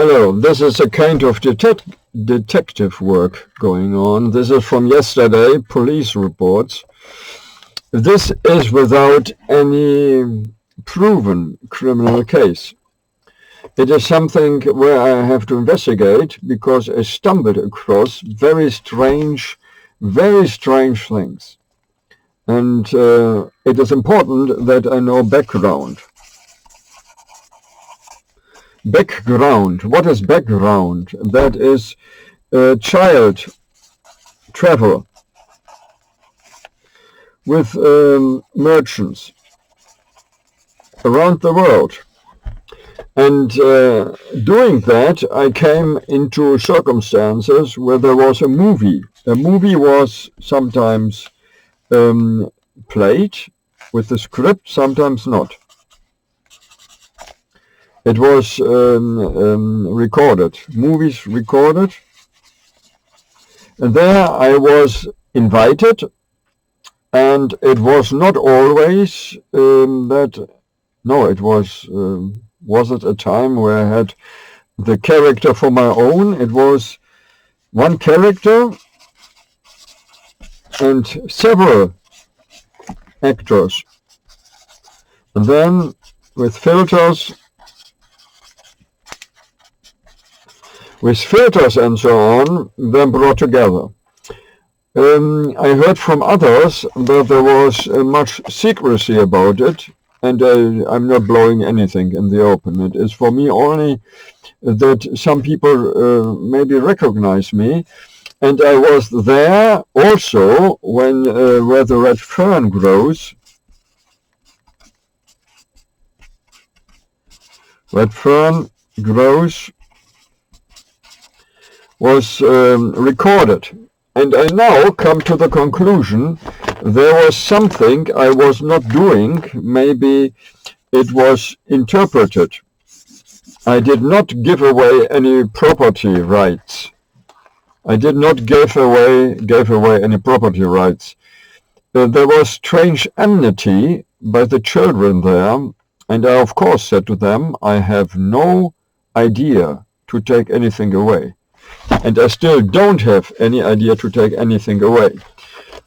Hello, this is a kind of detective work going on. This is from yesterday, police reports. This is without any proven criminal case. It is something where I have to investigate because I stumbled across very strange things. And it is important that I know background. Background. What is background? That is child travel with merchants around the world. And doing that, I came into circumstances where there was a movie. A movie was sometimes played with the script, sometimes not. It was recorded, movies recorded, and there I was invited, and it was not always was it a time where I had the character for my own. It was one character and several actors, and then with filters and so on, then brought together. I heard from others that there was much secrecy about it, and I'm not blowing anything in the open. It is for me only that some people maybe recognize me, and I was there also when where the red fern grows. Red fern grows was recorded, and I now come to the conclusion there was something I was not doing. Maybe it was interpreted. I did not give away any property rights. I did not give away any property rights. There was strange enmity by the children there, and I of course said to them, I have no idea to take anything away. And I still don't have any idea to take anything away.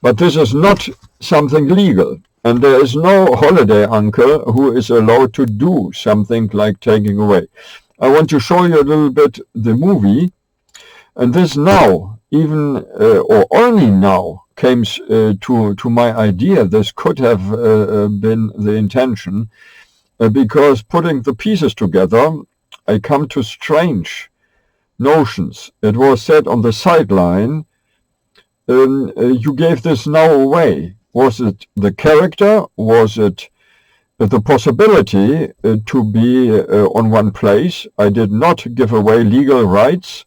But this is not something legal, and there is no holiday uncle who is allowed to do something like taking away. I want to show you a little bit the movie, and this now, even or only now, came to my idea. This could have been the intention, because putting the pieces together, I come to strange notions. It was said on the sideline, you gave this now away. Was it the character? Was it the possibility to be on one place? I did not give away legal rights.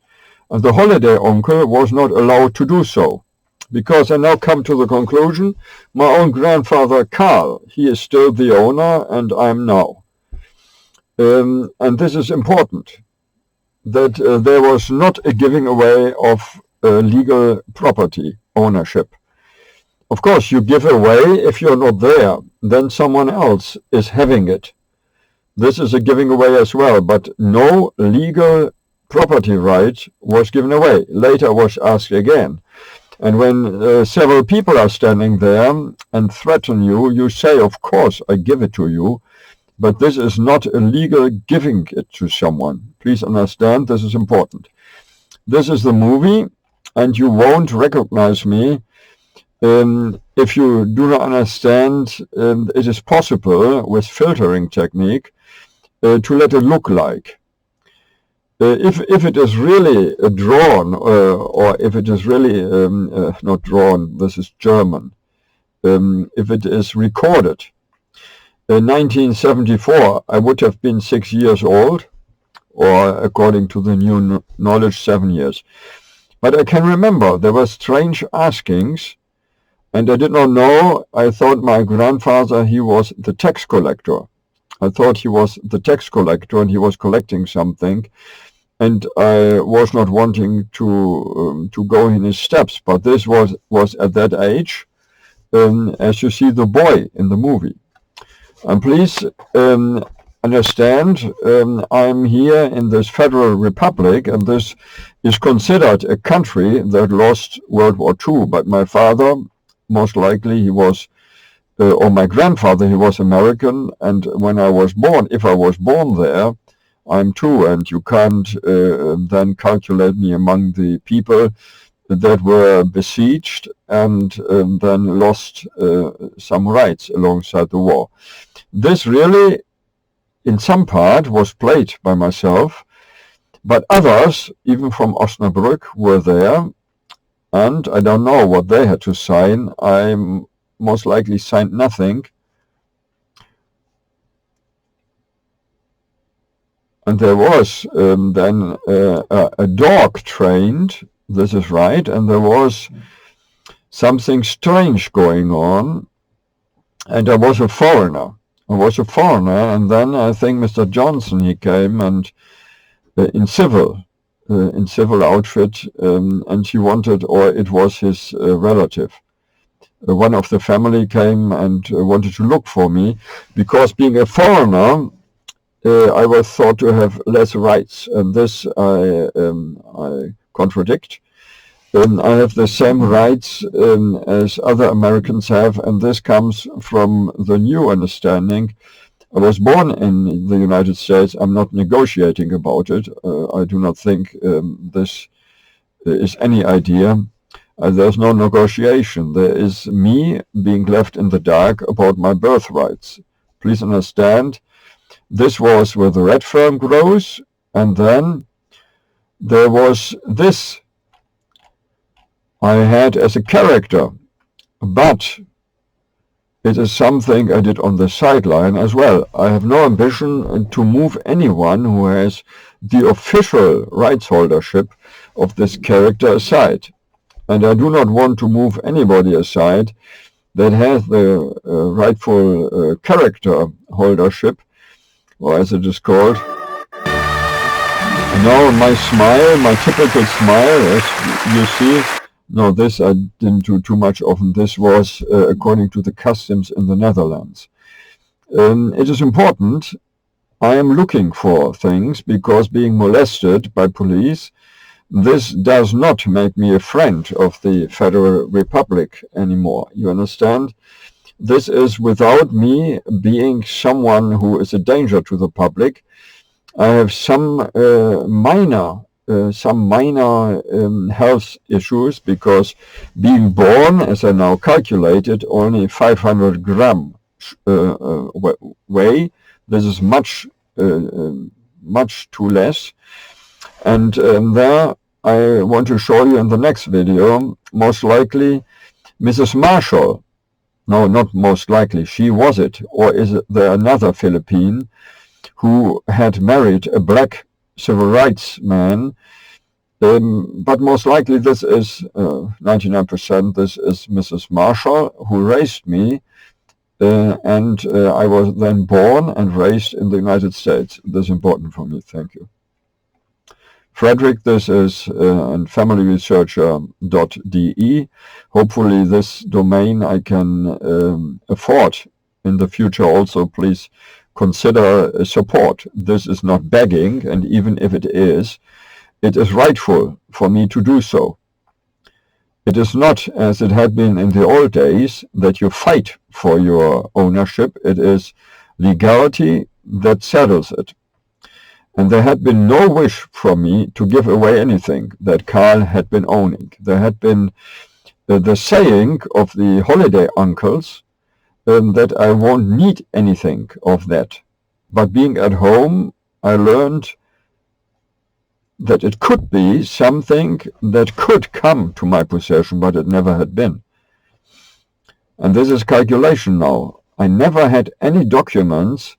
The holiday uncle was not allowed to do so. Because I now come to the conclusion, my own grandfather Karl, he is still the owner and I'm now. And this is important, that there was not a giving away of legal property ownership. Of course, you give away if you're not there, then someone else is having it. This is a giving away as well, but no legal property right was given away. Later was asked again. And when several people are standing there and threaten you, you say, of course, I give it to you. But this is not illegal giving it to someone. Please understand, this is important. This is the movie, and you won't recognize me. If you do not understand, it is possible with filtering technique to let it look like. If it is really drawn, or if it is really not drawn, this is German, if it is recorded, in 1974, I would have been 6 years old, or according to the new knowledge, 7 years. But I can remember there were strange askings, and I did not know. I thought my grandfather, he was the tax collector. I thought he was the tax collector and he was collecting something, and I was not wanting to go in his steps. But this was at that age, as you see the boy in the movie. And please understand, I'm here in this federal republic, and this is considered a country that lost World War II. But my father, most likely, he was, or my grandfather, he was American, and when I was born, if I was born there, I'm too, and you can't then calculate me among the people that were besieged and then lost some rights alongside the war. This really, in some part, was played by myself, but others, even from Osnabrück, were there, and I don't know what they had to sign. I most likely signed nothing. And there was then a dog trained, this is right, and there was something strange going on, and I was a foreigner. And then I think Mr. Johnson, he came and in civil outfit, and he wanted, or it was his relative. One of the family came and wanted to look for me, because being a foreigner, I was thought to have less rights, and this I contradict. I have the same rights as other Americans have, and this comes from the new understanding. I was born in the United States. I'm not negotiating about it. I do not think this is any idea. There's no negotiation. There is me being left in the dark about my birthrights. Please understand, this was where the red fern grows, and then there was this I had as a character, but it is something I did on the sideline as well. I have no ambition to move anyone who has the official rights holdership of this character aside. And I do not want to move anybody aside that has the rightful character holdership, or as it is called. Now my smile, my typical smile, as you see, no, this I didn't do too much of. This was according to the customs in the Netherlands. It is important. I am looking for things, because being molested by police, this does not make me a friend of the Federal Republic anymore. You understand? This is without me being someone who is a danger to the public. I have some minor health issues, because being born, as I now calculated, only 500 gram weigh. This is much too less. And there I want to show you in the next video, most likely Mrs. Marshall. No, not most likely, she was it. Or is there another Philippine who had married a black civil rights man? But most likely this is 99%, this is Mrs. Marshall, who raised me, and I was then born and raised in the United States. This is important for me. Thank you. Friedrich, this is familyresearcher.de. Hopefully this domain I can afford in the future also. Please consider support. This is not begging, and even if it is rightful for me to do so. It is not, as it had been in the old days, that you fight for your ownership. It is legality that settles it. And there had been no wish from me to give away anything that Karl had been owning. There had been the saying of the holiday uncles that I won't need anything of that. But being at home, I learned that it could be something that could come to my possession, but it never had been. And this is calculation now. I never had any documents,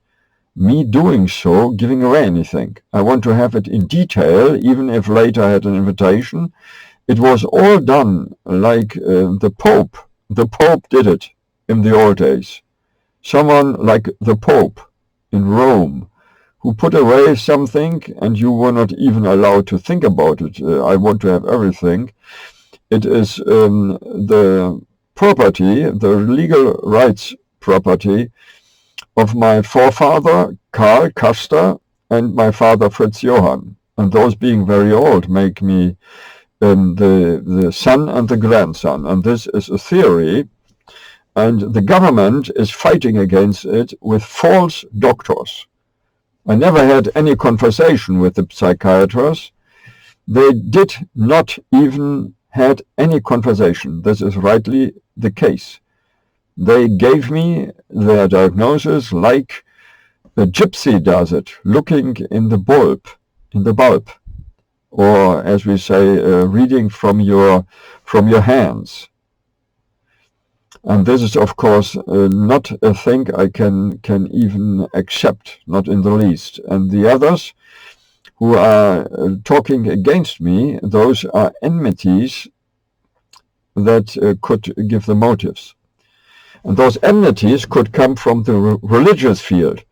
me doing so, giving away anything. I want to have it in detail, even if later I had an invitation. It was all done like the Pope. The Pope did it in the old days. Someone like the Pope in Rome, who put away something and you were not even allowed to think about it. I want to have everything. It is the property, the legal rights property of my forefather Karl Custer and my father Fritz Johann, and those being very old make me the son and the grandson. And this is a theory, and the government is fighting against it with false doctors. I never had any conversation with the psychiatrists. They did not even had any conversation. This is rightly the case. They gave me their diagnosis like a gypsy does it, looking in the bulb, or as we say, reading from your hands. And this is, of course, not a thing I can even accept, not in the least. And the others who are talking against me, those are enmities that could give the motives. And those enmities could come from the religious field.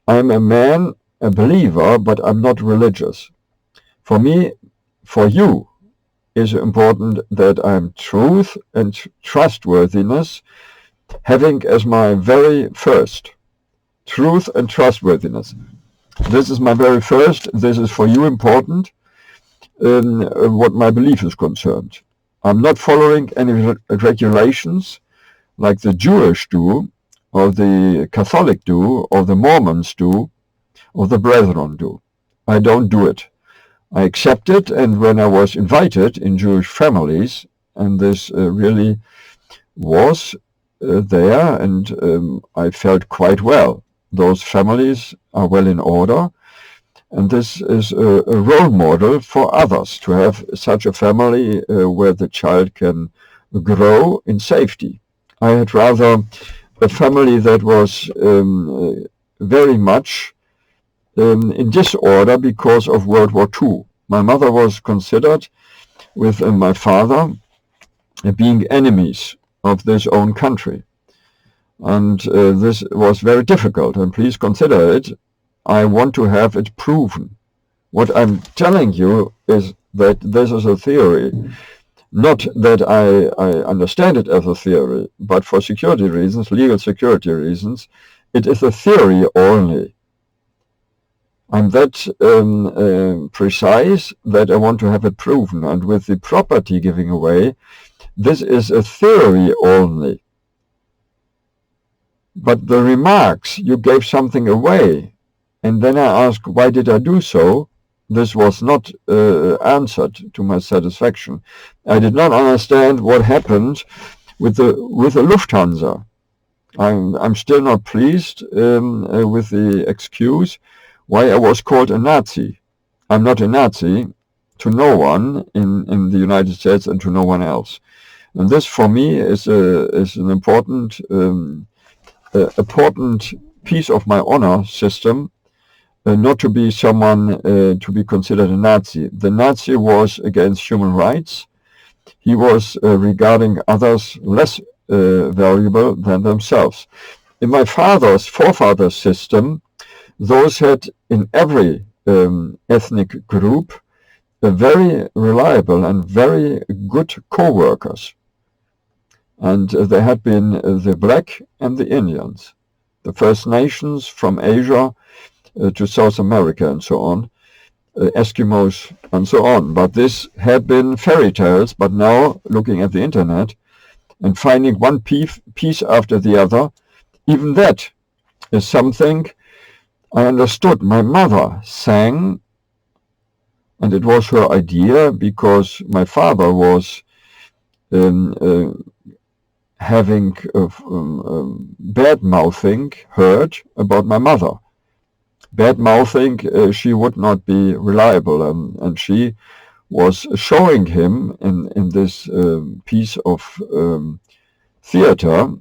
I'm a man, a believer, but I'm not religious. For me, for you, is important that I'm truth and trustworthiness, having as my very first. Truth and trustworthiness. This is my very first. This is for you important, what my belief is concerned. I'm not following any regulations like the Jewish do, or the Catholic do, or the Mormons do, or the Brethren do. I don't do it. I accept it, and when I was invited in Jewish families, and this really was there, and I felt quite well. Those families are well in order, and this is a role model for others, to have such a family where the child can grow in safety. I had rather a family that was very much in disorder because of World War II. My mother was considered, with my father, being enemies of this own country. And this was very difficult, and please consider it. I want to have it proven. What I'm telling you is that this is a theory. Not that I understand it as a theory, but for security reasons, legal security reasons, it is a theory only. I'm that precise that I want to have it proven. And with the property giving away, this is a theory only. But the remarks, you gave something away, and then I asked, why did I do so? This was not answered to my satisfaction. I did not understand what happened with the Lufthansa. I'm still not pleased with the excuse why I was called a Nazi. I'm not a Nazi to no one in the United States and to no one else. And this for me is an important piece of my honor system, not to be someone to be considered a Nazi. The Nazi was against human rights. He was regarding others less valuable than themselves. In my forefather's system, those had in every ethnic group very reliable and very good co-workers. And there had been the black and the Indians, the First Nations from Asia to South America and so on, Eskimos and so on. But this had been fairy tales, but now looking at the internet and finding one piece after the other, even that is something I understood. My mother sang, and it was her idea because my father was having bad-mouthing heard about my mother. Bad-mouthing, she would not be reliable, and she was showing him in this piece of theater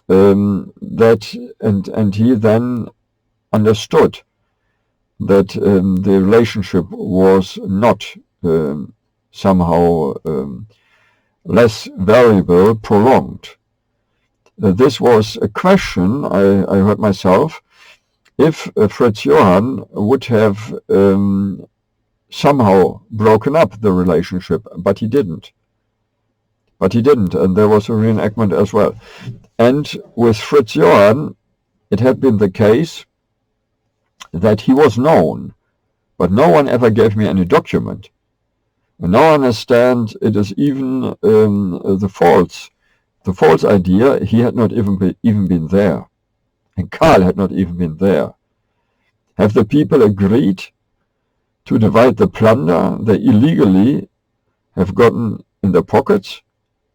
that, and he then understood that the relationship was not somehow less valuable, prolonged. This was a question I heard myself, if Fritz Johann would have somehow broken up the relationship, but he didn't. And there was a reenactment as well. And with Fritz Johann, it had been the case that he was known, but no one ever gave me any document. And now I understand it is even the false idea. He had not even been there, and Karl had not even been there. Have the people agreed to divide the plunder they illegally have gotten in their pockets?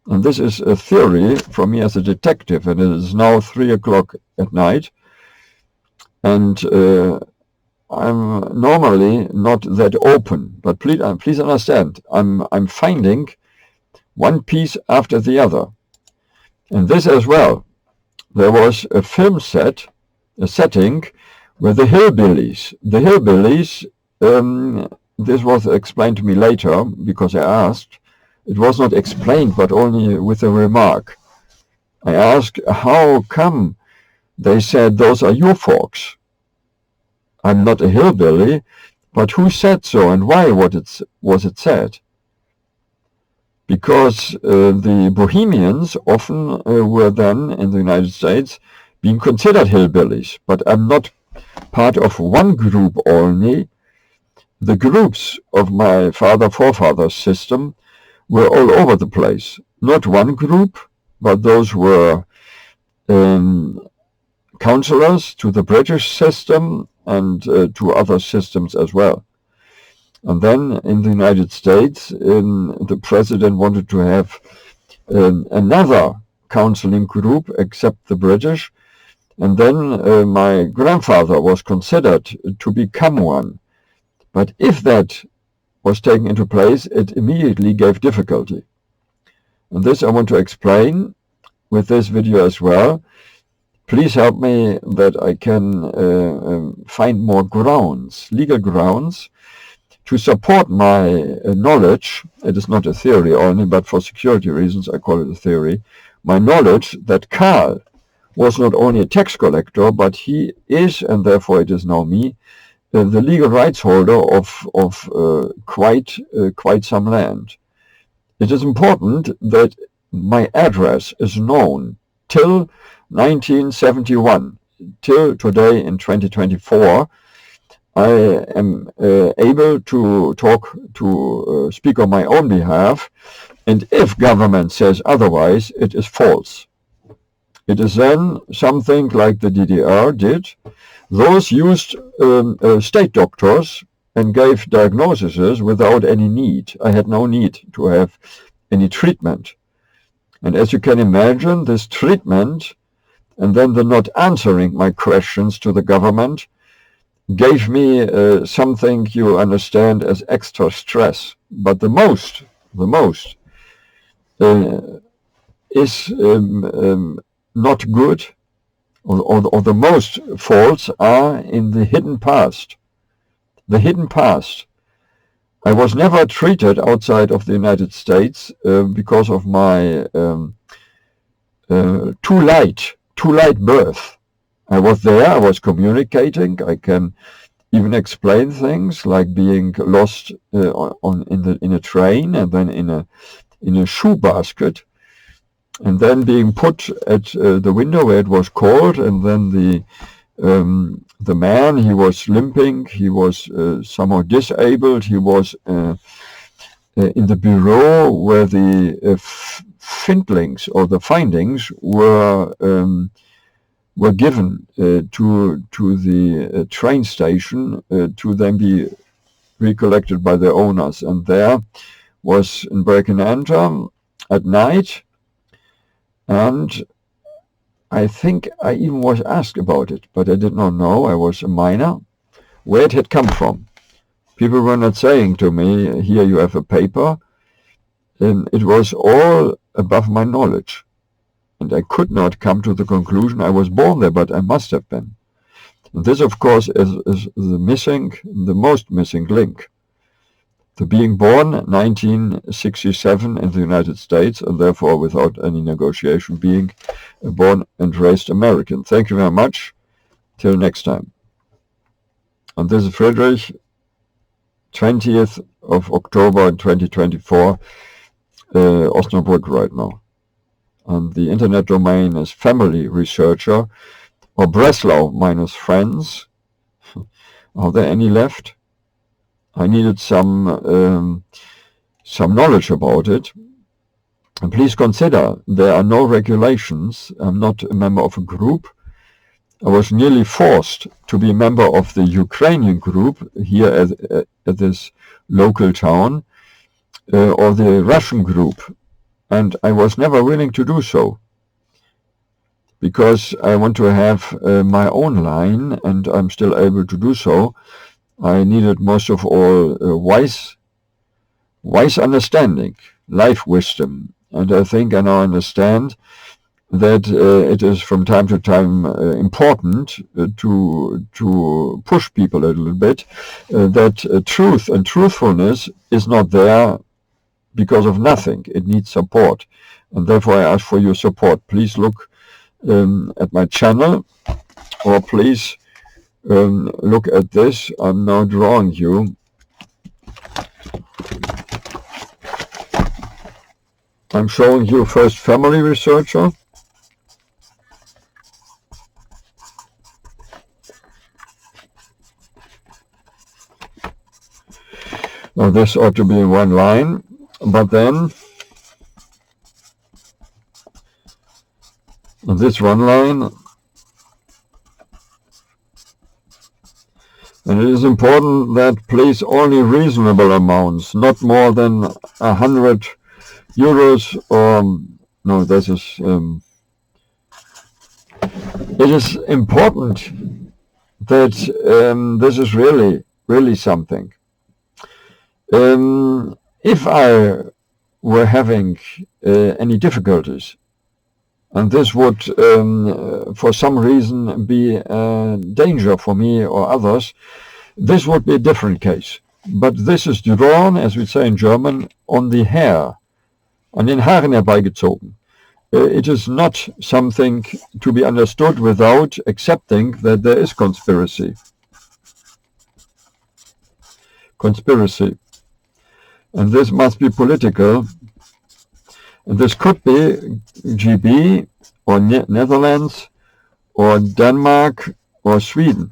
And this is a theory from me as a detective, and it is now 3 o'clock at night, and I'm normally not that open, but please understand, I'm finding one piece after the other. And this as well. There was a film set, a setting, where the hillbillies, this was explained to me later because I asked. It was not explained, but only with a remark. I asked, how come? They said, those are your folks. I'm not a hillbilly, but who said so and why was it said? Because the Bohemians often were then in the United States being considered hillbillies, but I'm not part of one group only. The groups of my forefathers system were all over the place. Not one group, but those were counselors to the British system and to other systems as well. And then in the United States, the president wanted to have another counseling group except the British. And then my grandfather was considered to become one. But if that was taken into place, it immediately gave difficulty. And this I want to explain with this video as well. Please help me that I can find more grounds, legal grounds, to support my knowledge. It is not a theory only, but for security reasons I call it a theory. My knowledge that Karl was not only a tax collector, but he is, and therefore it is now me, the legal rights holder of quite some land. It is important that my address is known till 1971, till today in 2024. I am able to speak on my own behalf, and if government says otherwise, it is false. It is then something like the DDR did. Those used state doctors and gave diagnoses without any need. I had no need to have any treatment. And as you can imagine, this treatment and then the not answering my questions to the government gave me something you understand as extra stress. But the most is not good, or the most faults are in the hidden past. The hidden past. I was never treated outside of the United States because of my too light birth. I was there, I was communicating, I can even explain things like being lost in a train and then in a shoe basket, and then being put at the window where it was cold, and then the man, he was limping, he was somehow disabled, he was in the bureau where the findings or the findings were given to the train station to then be recollected by the owners. And there was in break and enter at night, and I think I even was asked about it, but I did not know, I was a minor, where it had come from. People were not saying to me, here you have a paper, and it was all above my knowledge. And I could not come to the conclusion I was born there, but I must have been. And this, of course, is the most missing link. To being born 1967 in the United States, and therefore without any negotiation, being born and raised American. Thank you very much. Till next time. And this is Friedrich, 20th of October 2024, Osnabrück right now. And the internet domain is Family Researcher or BRESLAU-FRIENDS. Are there any left? I needed some knowledge about it. And please consider, there are no regulations. I'm not a member of a group. I was nearly forced to be a member of the Ukrainian group here at this local town, or the Russian group, and I was never willing to do so, because I want to have my own line, and I'm still able to do so. I needed most of all wise understanding, life wisdom, and I think I now understand that it is from time to time important to push people a little bit, that truth and truthfulness is not there because of nothing. It needs support, and therefore I ask for your support. Please look at my channel, or please look at this. I'm now drawing you. I'm showing you first family researcher. Now this ought to be in one line, but then on this one line, and it is important that please only reasonable amounts, not more than 100 euros, or no, this is it is important that this is really something. If I were having any difficulties, and this would for some reason be a danger for me or others, this would be a different case. But this is drawn, as we say in German, on the hair, an den Haaren herbeigezogen. It is not something to be understood without accepting that there is conspiracy. And this must be political. And this could be GB or Netherlands or Denmark or Sweden.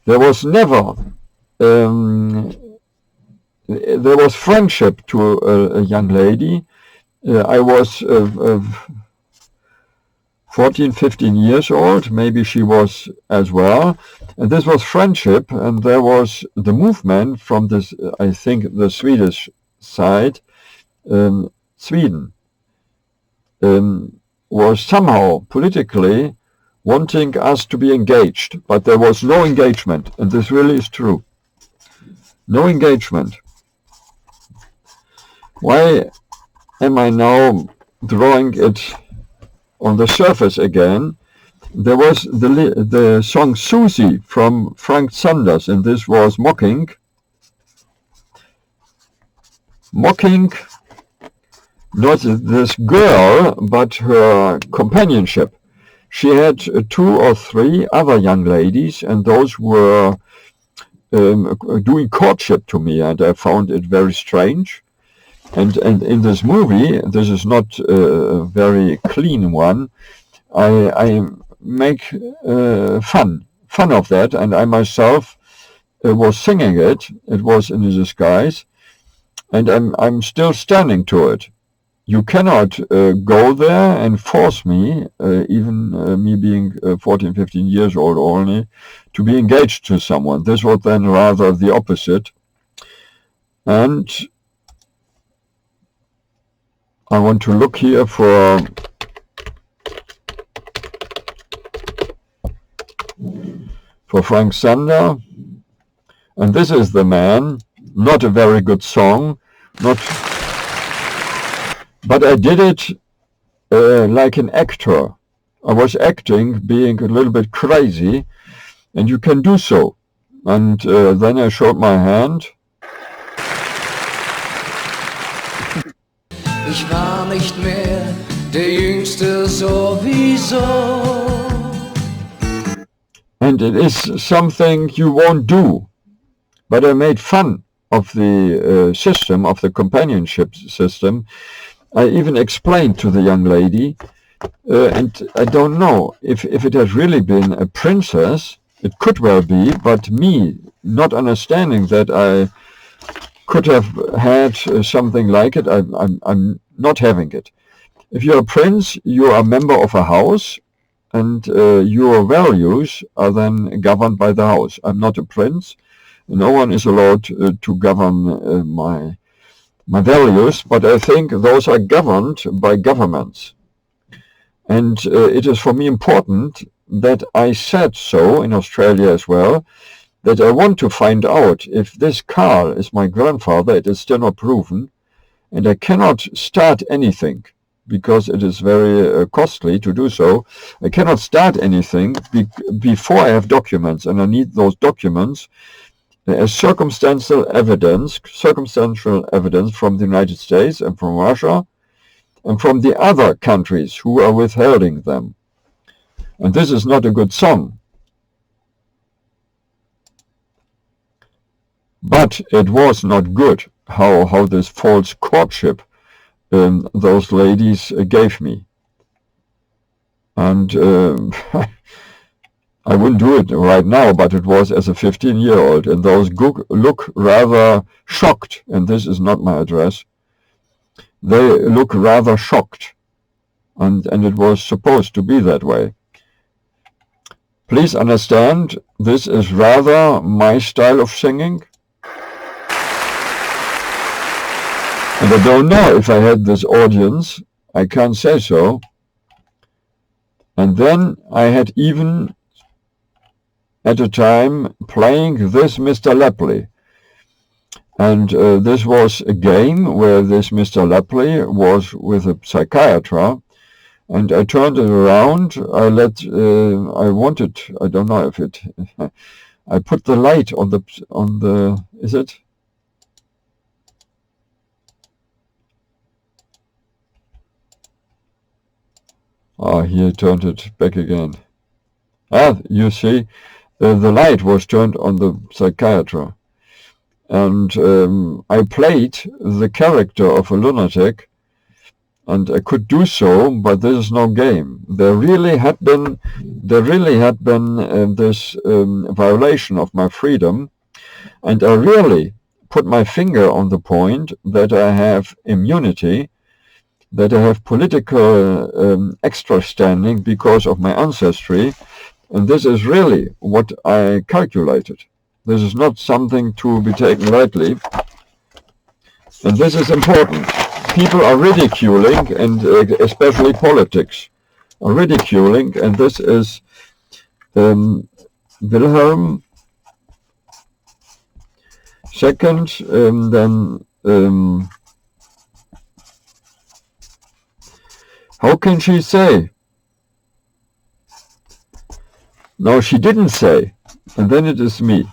There was never, there was friendship to a young lady. I was 14, 15 years old, maybe she was as well. And this was friendship, and there was the movement from this, I think, the Swedish side. Sweden was somehow politically wanting us to be engaged, but there was no engagement, and this really is true. No engagement. Why am I now drawing it on the surface again? There was the song Susie from Frank Sanders, and this was mocking not this girl, but her companionship. She had 2 or 3 other young ladies, and those were doing courtship to me, and I found it very strange. And in this movie, this is not a very clean one, I make fun of that, and I myself was singing it. It was in a disguise, and I'm still standing to it. You cannot go there and force me, even me being 14, 15 years old only, to be engaged to someone. This was then rather the opposite. And I want to look here for Frank Zander, and this is the man. Not a very good song, but I did it like an actor. I was acting, being a little bit crazy, and you can do so. And then I showed my hand. Ich war nicht mehr der Jüngste sowieso. And it is something you won't do. But I made fun of the system, of the companionship system. I even explained to the young lady And I don't know if it has really been a princess. It could well be, but me not understanding that I could have had something like it, I'm not having it. If you're a prince, you are a member of a house, and your values are then governed by the house. I'm not a prince. No one is allowed to govern my values, but I think those are governed by governments. And it is for me important that I said so in Australia as well, that I want to find out if this Karl is my grandfather. It is still not proven, and I cannot start anything because it is very costly to do so. I cannot start anything before I have documents, and I need those documents as circumstantial evidence from the United States and from Russia and from the other countries who are withholding them. And this is not a good song. But it was not good how this false courtship those ladies gave me. And I wouldn't do it right now, but it was as a 15-year-old, and those look rather shocked, and this is not my address. They look rather shocked, and it was supposed to be that way. Please understand, this is rather my style of singing. And I don't know if I had this audience, I can't say so. And then I had even at a time playing this Mr. Lepley. And this was a game where this Mr. Lepley was with a psychiatrist, and I turned it around. I don't know if it, I put the light on the, is it? Ah, here turned it back again. Ah, you see, the light was turned on the psychiatrist. And I played the character of a lunatic, and I could do so, but this is no game. There really had been this violation of my freedom, and I really put my finger on the point that I have immunity, that I have political extra standing because of my ancestry, and this is really what I calculated. This is not something to be taken lightly, and this is important. People are ridiculing, and especially politics are ridiculing, and this is Wilhelm II, then how can she say? No, she didn't say, and then it is me.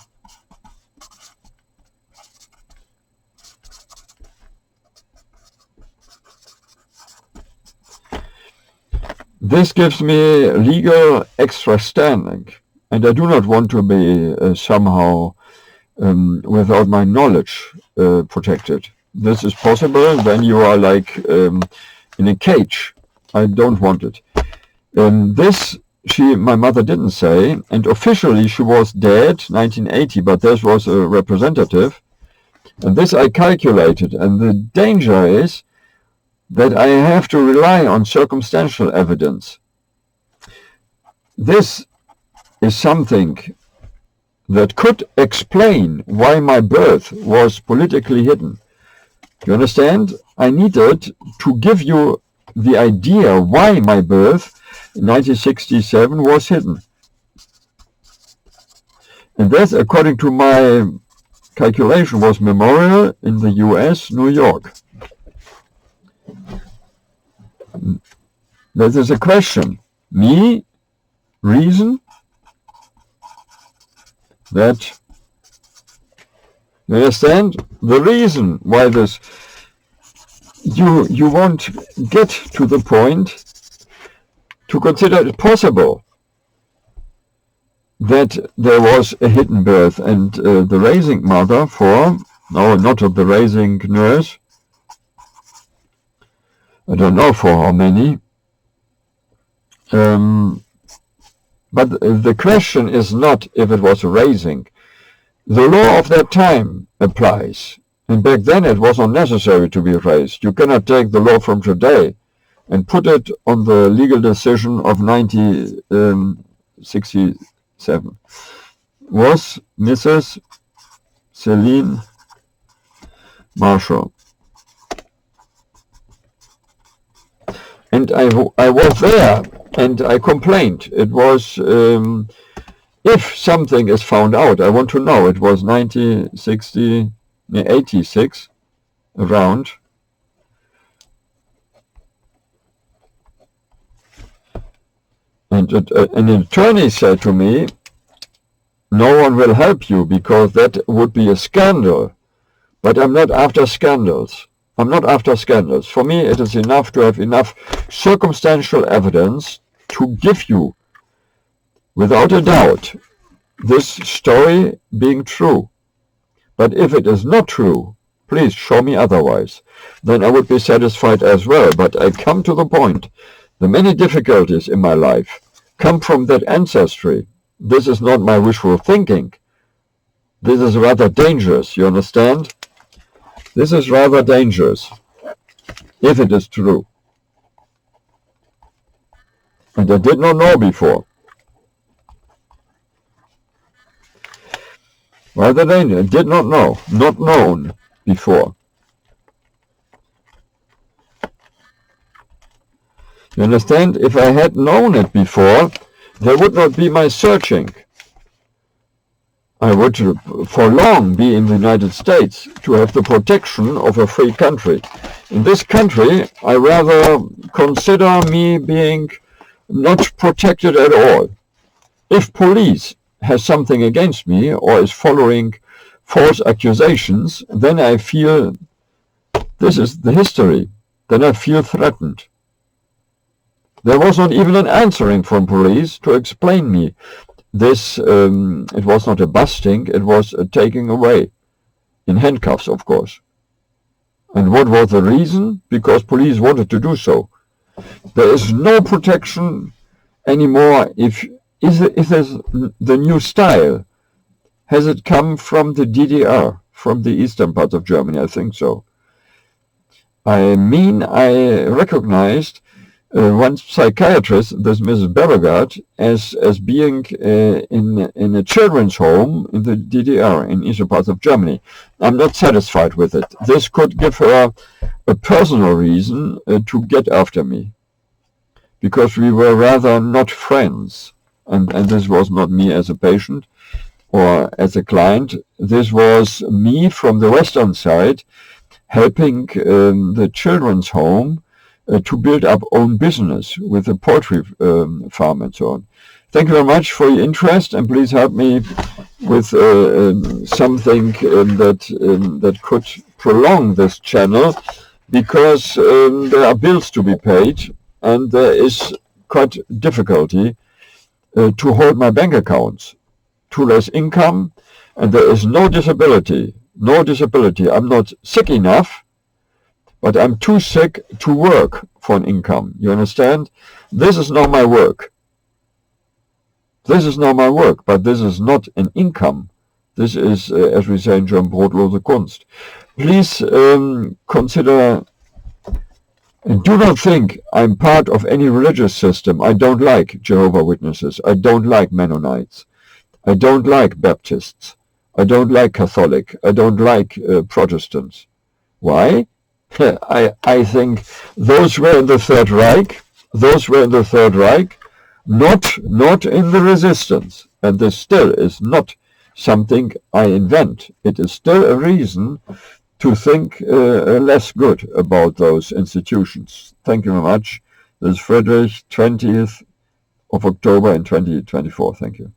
This gives me legal extra standing, and I do not want to be somehow without my knowledge protected. This is possible when you are like in a cage. I don't want it. This my mother didn't say, and officially she was dead 1980, but this was a representative, and this I calculated, and the danger is that I have to rely on circumstantial evidence. This is something that could explain why my birth was politically hidden. You understand? I needed to give you the idea why my birth in 1967 was hidden. And that, according to my calculation, was memorial in the US, New York. That is a question. Me, reason that, you understand? The reason why this, you won't get to the point to consider it possible that there was a hidden birth, and the raising mother not the raising nurse, I don't know for how many, But the question is not if it was raising. The law of that time applies. And back then it was unnecessary to be raised. You cannot take the law from today and put it on the legal decision of 1967. Was Mrs. Celine Marshall. And I was there and I complained. It was, if something is found out, I want to know. It was 1986, around. And an attorney said to me, no one will help you because that would be a scandal. But I'm not after scandals. I'm not after scandals. For me, it is enough to have enough circumstantial evidence to give you, without a doubt, this story being true. But if it is not true, please show me otherwise. Then I would be satisfied as well. But I come to the point. The many difficulties in my life come from that ancestry. This is not my wishful thinking. This is rather dangerous, you understand? This is rather dangerous, if it is true. And I did not know before. Rather dangerous, I did not know, not known before. You understand? If I had known it before, there would not be my searching. I would for long be in the United States to have the protection of a free country. In this country, I rather consider me being not protected at all. If police has something against me or is following false accusations, then I feel this is the history. Then I feel threatened. There was not even an answering from police to explain me. This, it was not a busting, it was a taking away, in handcuffs, of course. And what was the reason? Because police wanted to do so. There is no protection anymore. If there's the new style, has it come from the DDR, from the eastern part of Germany? I think so. I mean, I recognized one psychiatrist, this Mrs. Beauregard, as being in a children's home in the DDR, in eastern parts of Germany. I'm not satisfied with it. This could give her a personal reason to get after me, because we were rather not friends, and this was not me as a patient or as a client. This was me from the western side helping the children's home to build up own business with a poultry farm and so on. Thank you very much for your interest, and please help me with something that could prolong this channel, because there are bills to be paid and there is quite difficulty to hold my bank accounts. Too less income, and there is no disability. No disability. I'm not sick enough, but I'm too sick to work for an income. You understand? This is not my work. This is not my work, but this is not an income. This is, as we say in German, brotlose Kunst. Please consider, and do not think I'm part of any religious system. I don't like Jehovah's Witnesses. I don't like Mennonites. I don't like Baptists. I don't like Catholic. I don't like Protestants. Why? I think those were in the Third Reich. Those were in the Third Reich, not in the resistance. And this still is not something I invent. It is still a reason to think less good about those institutions. Thank you very much. This is Friedrich, 20th of October in 2024. Thank you.